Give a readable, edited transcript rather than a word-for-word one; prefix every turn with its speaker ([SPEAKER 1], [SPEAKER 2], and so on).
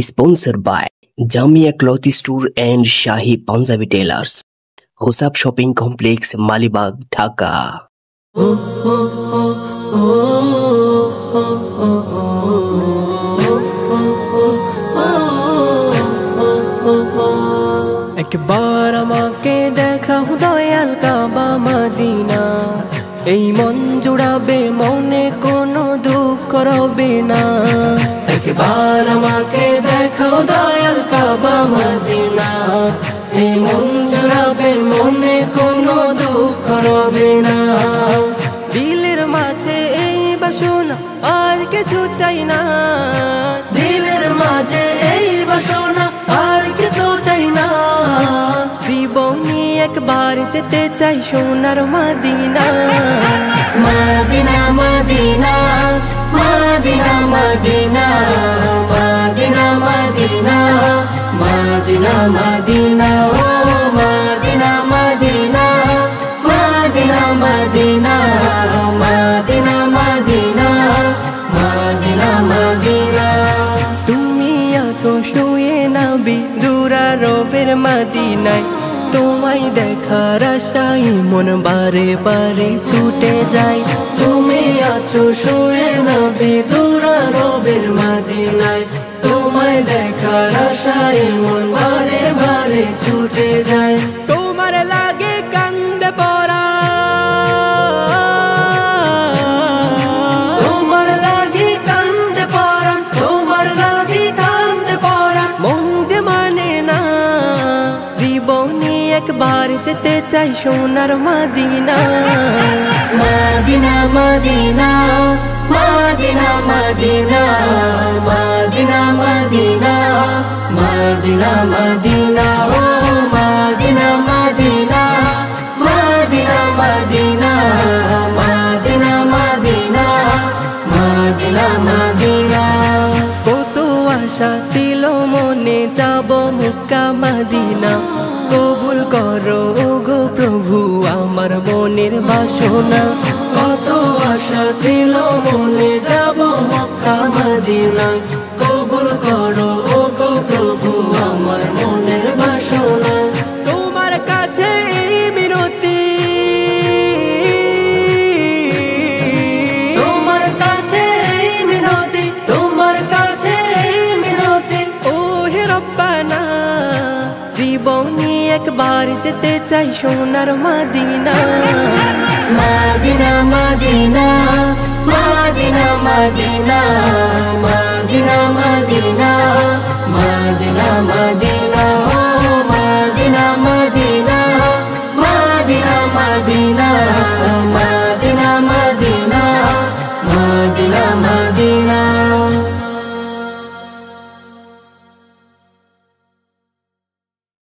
[SPEAKER 1] Sponsored by Jamia Cloth Store and Shahi Punjabi Tailors, Hosab Shopping Complex, Malibag, Dhaka.
[SPEAKER 2] একবার আমাকে দেখাও দয়াল কাবা Medina, এই মন জুড়াবে মনে কোনো দুঃখ রবে না। একবার আমাকে দেখাও দয়াল কাবা মদিনা, এই মন জুড়াবে মনে কোনো দুঃখ রবে না। দিলের মাঝে এই বাসনা আর কিছু চাই না, দিলের মাঝে এই বাসনা আর কিছু চাই না। জীবনে একবার যেতে চাই সোনার Medina. Medina Medina Medina Medina Medina Medina Medina Medina ও Medina Medina Medina Medina Medina Medina Medina Medina. তুমি আছো শুয়ে নবী দুরারবের মদিনায়, তোমায় দেখার আশায় মন বারে বারে ছুটে যায়। তুমি আছো শুয়ে নবী দুরারবের মদিনায়, তোমায় দেখার আশায় মন বারে বারে ছুটে যায়। তোমার লাগে কান্দে পড়া, তোমার লাগে কান্দে পড়া, তোমার লাগে কান্দে পড়া। মন যে মানে না, জীবনে একবার যেতে চাই সোনার Medina. Medina Medina Medina Medina Medina Medina Medina Medina ও Medina Medina Medina Medina Medina Medina Medina Medina. কত আশা ছিল মনে যাব মক্কা মদিনা, কবুল করো গো প্রভু আমার মনের বাসনা। কত আশা ছিল মনে যাব মক্কা মদিনা, কবুল করো গো প্রভু আমার মনের বাসনা। তোমার কাছে এই মিনতি, তোমার কাছে এই মিনতি, তোমার কাছে এই মিনতি। ও হে রব্বানা, জীবনে একবার যেতে চাই সোনার Medina. Medina Medina Medina Medina